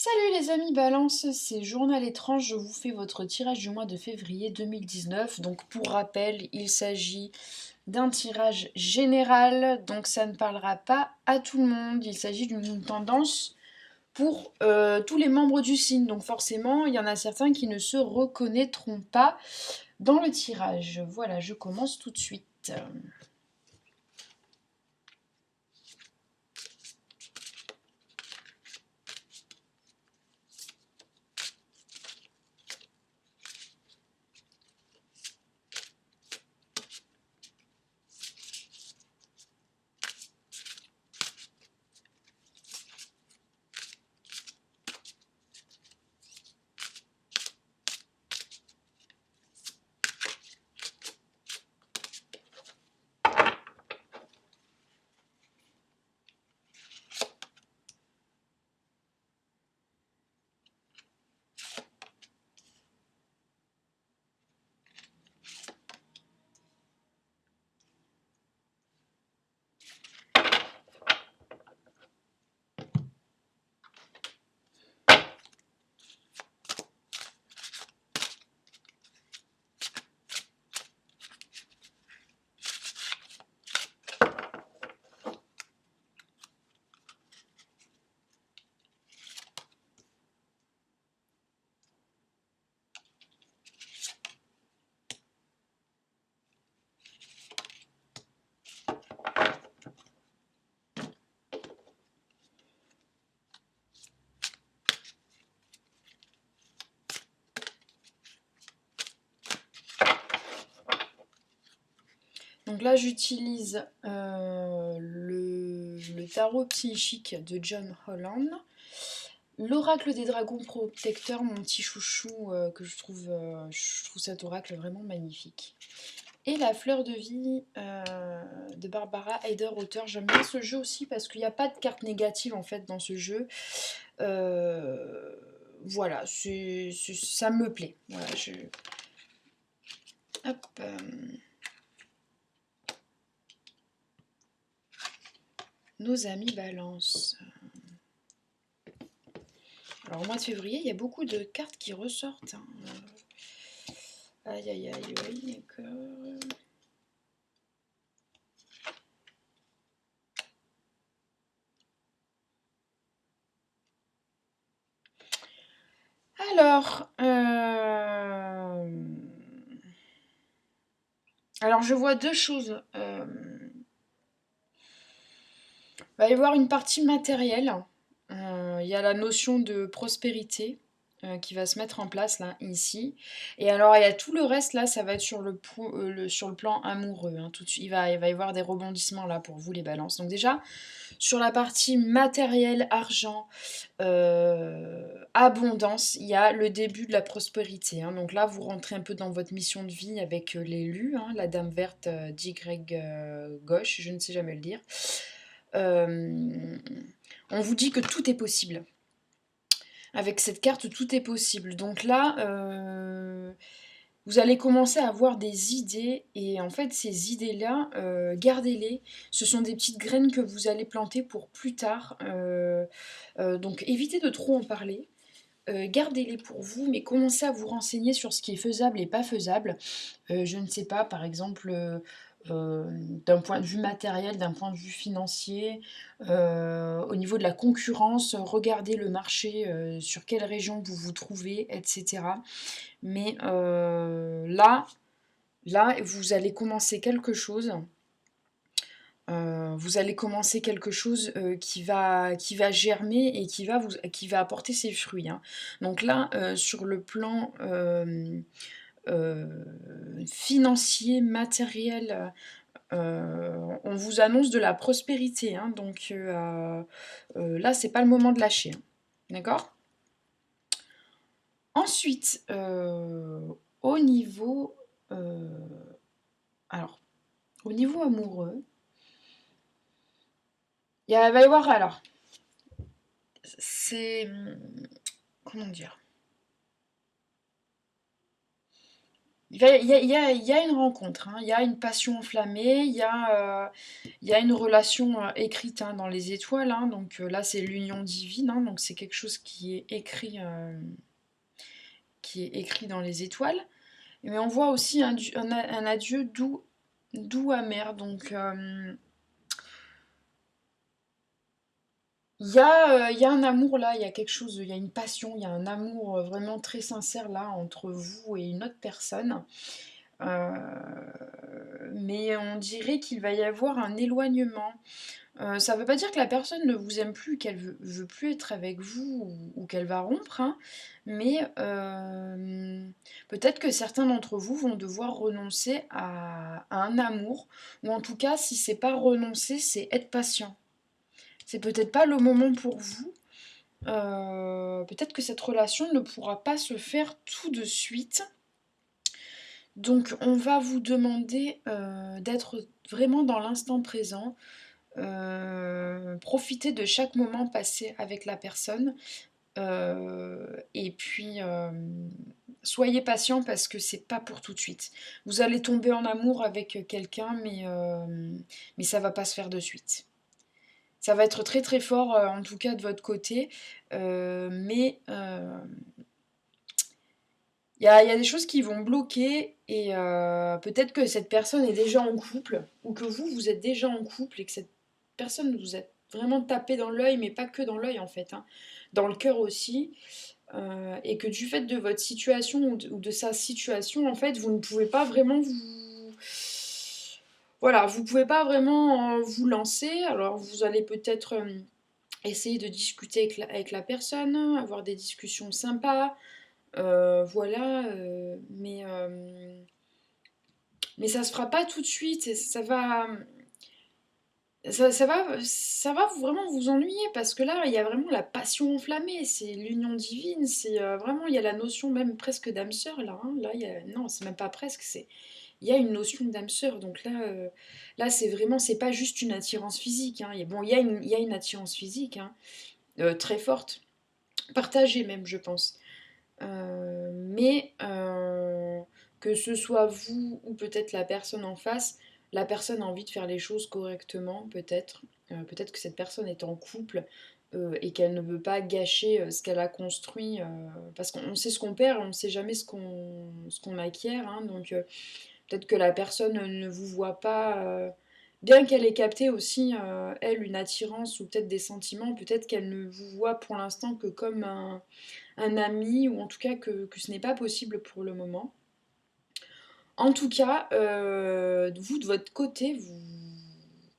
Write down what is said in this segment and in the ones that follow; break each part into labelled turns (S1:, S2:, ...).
S1: Salut les amis Balance, c'est Journal étrange, je vous fais votre tirage du mois de février 2019. Donc pour rappel, il s'agit d'un tirage général, donc ça ne parlera pas à tout le monde. Il s'agit d'une tendance pour tous les membres du signe. Donc forcément, il y en a certains qui ne se reconnaîtront pas dans le tirage. Voilà, je commence tout de suite. Donc là, j'utilise le tarot psychique de John Holland, l'oracle des dragons protecteurs, mon petit chouchou, que je trouve cet oracle vraiment magnifique. Et la fleur de vie de Barbara Heider-Auteur. J'aime bien ce jeu aussi parce qu'il n'y a pas de carte négative en fait dans ce jeu. Voilà, ça me plaît. Voilà, Hop, nos amis Balance. Alors au mois de février, il y a beaucoup de cartes qui ressortent. Hein. Aïe aïe aïe, oui, d'accord. Alors, alors je vois deux choses. Il va y avoir une partie matérielle. Il y a la notion de prospérité qui va se mettre en place là, ici. Et alors, il y a tout le reste là, ça va être sur le plan amoureux. Hein, tout de suite, il va y avoir des rebondissements là pour vous les balances. Donc déjà, sur la partie matérielle, argent, abondance, il y a le début de la prospérité. Hein. Donc là, vous rentrez un peu dans votre mission de vie avec l'élu, hein, la dame verte d'Y gauche, je ne sais jamais le dire. On vous dit que tout est possible. Avec cette carte, tout est possible. Donc là, vous allez commencer à avoir des idées. Et en fait, ces idées-là, gardez-les. Ce sont des petites graines que vous allez planter pour plus tard. Donc évitez de trop en parler. Gardez-les pour vous, mais commencez à vous renseigner sur ce qui est faisable et pas faisable. Je ne sais pas, par exemple, d'un point de vue matériel, d'un point de vue financier, au niveau de la concurrence, regardez le marché, sur quelle région vous vous trouvez, etc. Mais là, vous allez commencer quelque chose. Vous allez commencer quelque chose qui va germer et qui va apporter ses fruits. Hein. Donc là, sur le plan financier, matériel, on vous annonce de la prospérité. Hein. Donc là, c'est pas le moment de lâcher. Hein. D'accord. Ensuite, au niveau, euh, alors, au niveau amoureux, il va y avoir alors, c'est comment dire? Il y a une rencontre, hein, il y a une passion enflammée, il y a une relation écrite hein, dans les étoiles. Hein, donc là, c'est l'union divine, hein, donc c'est quelque chose qui est écrit dans les étoiles. Mais on voit aussi un adieu doux, doux amer. Donc il y a un amour là, il y a quelque chose, il y a une passion, il y a un amour vraiment très sincère là entre vous et une autre personne. Euh, mais on dirait qu'il va y avoir un éloignement. Ça ne veut pas dire que la personne ne vous aime plus, qu'elle veut plus être avec vous ou qu'elle va rompre, hein, mais peut-être que certains d'entre vous vont devoir renoncer à un amour, ou en tout cas, si c'est pas renoncer, c'est être patient. C'est peut-être pas le moment pour vous. Peut-être que cette relation ne pourra pas se faire tout de suite. Donc on va vous demander d'être vraiment dans l'instant présent, profiter de chaque moment passé avec la personne, et puis soyez patient parce que c'est pas pour tout de suite. Vous allez tomber en amour avec quelqu'un, mais ça va pas se faire de suite. Ça va être très très fort, en tout cas de votre côté, mais il y a des choses qui vont bloquer et peut-être que cette personne est déjà en couple ou que vous êtes déjà en couple et que cette personne vous a vraiment tapé dans l'œil, mais pas que dans l'œil en fait, hein, dans le cœur aussi. Et que du fait de votre situation ou de sa situation, en fait, vous ne pouvez pas vraiment vous... Voilà, vous pouvez pas vraiment vous lancer. Alors vous allez peut-être essayer de discuter avec la personne, avoir des discussions sympas. Voilà, mais ça se fera pas tout de suite. Ça va vraiment vous ennuyer parce que là, il y a vraiment la passion enflammée, c'est l'union divine, c'est vraiment, il y a la notion même presque d'âme sœur là. Hein. Là, non, c'est même pas presque, il y a une notion d'âme sœur. Donc là, là, c'est vraiment, c'est pas juste une attirance physique. Hein. Bon, il y a une attirance physique hein, très forte, partagée même, je pense. Mais que ce soit vous ou peut-être la personne en face, la personne a envie de faire les choses correctement, peut-être. Peut-être que cette personne est en couple et qu'elle ne veut pas gâcher ce qu'elle a construit, parce qu'on sait ce qu'on perd, on ne sait jamais ce qu'on acquiert. Hein, donc peut-être que la personne ne vous voit pas, bien qu'elle ait capté aussi, elle, une attirance ou peut-être des sentiments, peut-être qu'elle ne vous voit pour l'instant que comme un ami, ou en tout cas que ce n'est pas possible pour le moment. En tout cas, vous de votre côté,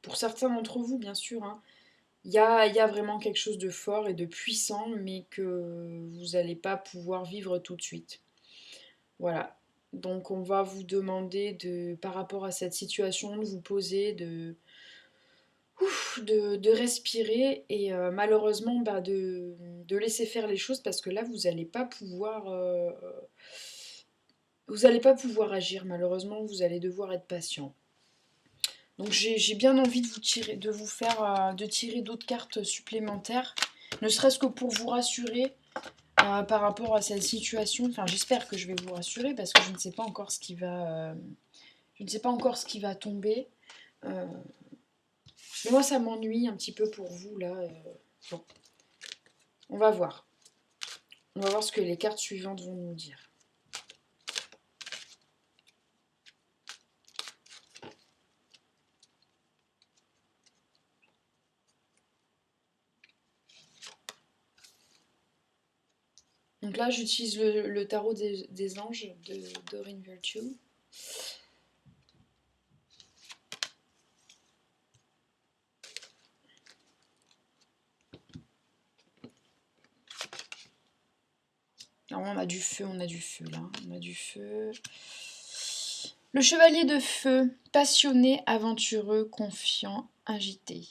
S1: pour certains d'entre vous bien sûr, hein, il y a vraiment quelque chose de fort et de puissant, mais que vous n'allez pas pouvoir vivre tout de suite. Voilà. Donc on va vous demander par rapport à cette situation, de vous poser, de respirer et malheureusement bah, de laisser faire les choses parce que là vous allez pas pouvoir agir malheureusement, vous allez devoir être patient. Donc j'ai bien envie de vous tirer, de vous faire, de tirer d'autres cartes supplémentaires, ne serait-ce que pour vous rassurer par rapport à cette situation. Enfin j'espère que je vais vous rassurer parce que je ne sais pas encore ce qui va, je ne sais pas encore ce qui va tomber. Euh, mais moi ça m'ennuie un petit peu pour vous là. Bon, on va voir. On va voir ce que les cartes suivantes vont nous dire. Donc là, j'utilise le tarot des anges de Doreen Virtue. Alors on a du feu là. On a du feu. Le chevalier de feu, passionné, aventureux, confiant, agité.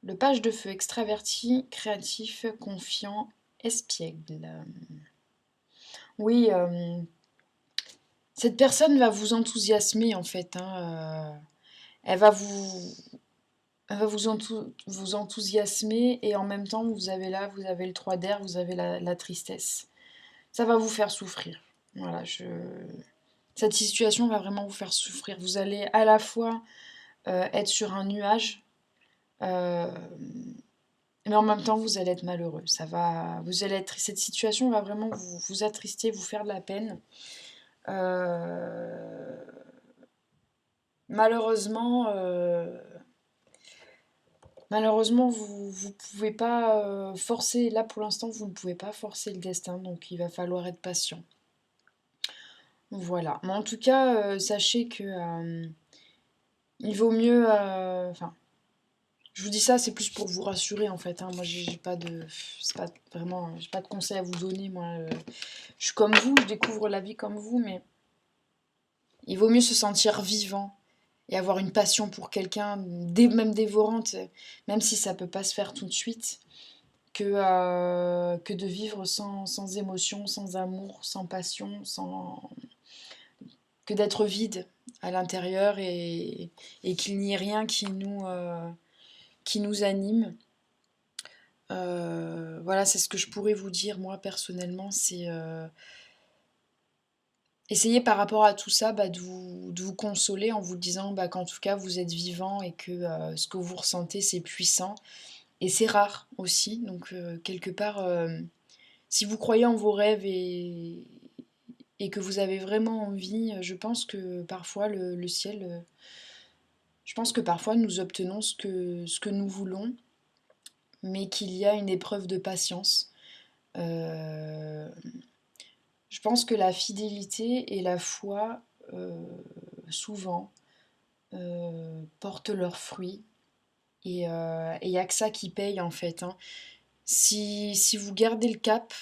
S1: Le page de feu, extraverti, créatif, confiant, espiègle. Oui, cette personne va vous enthousiasmer en fait. Hein, elle va vous enthousiasmer et en même temps vous avez le 3 d'air, vous avez la tristesse. Ça va vous faire souffrir. Voilà, cette situation va vraiment vous faire souffrir. Vous allez à la fois être sur un nuage, euh, mais en même temps, vous allez être malheureux. Cette situation va vraiment vous attrister, vous faire de la peine. Euh, malheureusement, malheureusement, vous pouvez pas forcer. Là, pour l'instant, vous ne pouvez pas forcer le destin, donc il va falloir être patient. Voilà. Mais en tout cas, sachez que il vaut mieux. Enfin, je vous dis ça, c'est plus pour vous rassurer en fait, hein. Moi, j'ai pas de, c'est pas vraiment, j'ai pas de conseils à vous donner. Moi, je suis comme vous, je découvre la vie comme vous, mais il vaut mieux se sentir vivant et avoir une passion pour quelqu'un, même dévorante, même si ça peut pas se faire tout de suite, que de vivre sans émotion, sans amour, sans passion, que d'être vide à l'intérieur et qu'il n'y ait rien qui nous anime. Voilà, c'est ce que je pourrais vous dire, moi, personnellement, c'est essayer par rapport à tout ça de vous consoler en vous disant qu'en tout cas, vous êtes vivant et que ce que vous ressentez, c'est puissant. Et c'est rare aussi, donc quelque part, si vous croyez en vos rêves et que vous avez vraiment envie, je pense que parfois le ciel, je pense que parfois nous obtenons ce que nous voulons, mais qu'il y a une épreuve de patience. Euh, je pense que la fidélité et la foi, euh, souvent, portent leurs fruits. Et il n'y a que ça qui paye en fait, hein. Si vous gardez le cap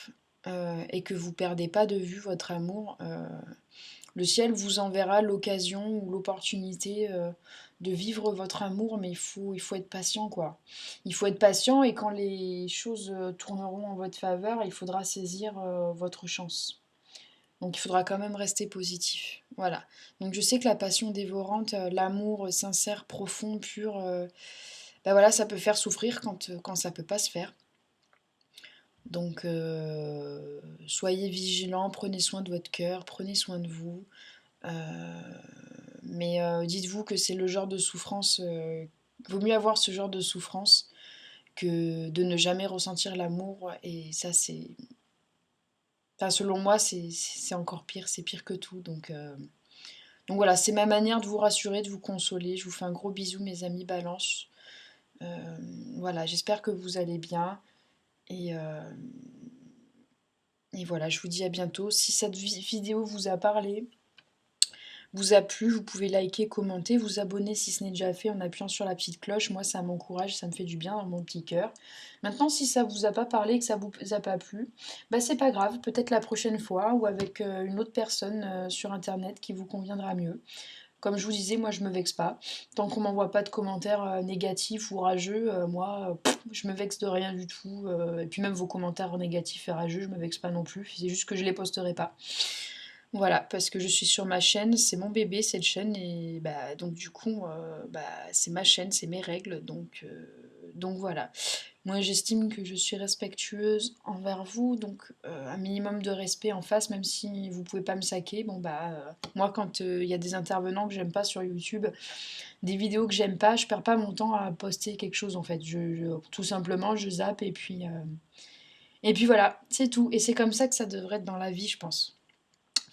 S1: et que vous perdez pas de vue votre amour, le ciel vous enverra l'occasion ou l'opportunité de vivre votre amour, mais il faut être patient, quoi. Il faut être patient et quand les choses tourneront en votre faveur, il faudra saisir votre chance. Donc il faudra quand même rester positif. Voilà. Donc je sais que la passion dévorante, l'amour sincère, profond, pur, voilà, ça peut faire souffrir quand ça peut pas se faire. Donc soyez vigilants, prenez soin de votre cœur, prenez soin de vous. Euh, mais dites-vous que c'est le genre de souffrance. Vaut mieux avoir ce genre de souffrance que de ne jamais ressentir l'amour. Et ça, c'est. Enfin, selon moi, c'est encore pire. C'est pire que tout. Donc voilà, c'est ma manière de vous rassurer, de vous consoler. Je vous fais un gros bisou, mes amis Balance. Voilà, j'espère que vous allez bien. Et, euh, et voilà, je vous dis à bientôt. Si cette vidéo vous a parlé, vous a plu, vous pouvez liker, commenter, vous abonner si ce n'est déjà fait en appuyant sur la petite cloche. Moi, ça m'encourage, ça me fait du bien dans mon petit cœur. Maintenant, si ça vous a pas parlé, que ça vous a pas plu, c'est pas grave, peut-être la prochaine fois ou avec une autre personne sur internet qui vous conviendra mieux. Comme je vous disais, moi je me vexe pas. Tant qu'on m'envoie pas de commentaires négatifs ou rageux, moi je me vexe de rien du tout. Et puis même vos commentaires négatifs et rageux, je me vexe pas non plus. C'est juste que je les posterai pas. Voilà, parce que je suis sur ma chaîne, c'est mon bébé cette chaîne et donc du coup c'est ma chaîne, c'est mes règles donc voilà. Moi j'estime que je suis respectueuse envers vous donc un minimum de respect en face même si vous pouvez pas me saquer. Moi quand il y a des intervenants que j'aime pas sur YouTube, des vidéos que j'aime pas, je perds pas mon temps à poster quelque chose en fait. Tout simplement je zappe et puis voilà, c'est tout et c'est comme ça que ça devrait être dans la vie je pense.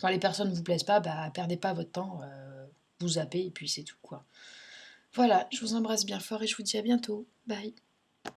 S1: Quand les personnes ne vous plaisent pas, perdez pas votre temps, vous zappez et puis c'est tout quoi. Voilà, je vous embrasse bien fort et je vous dis à bientôt. Bye.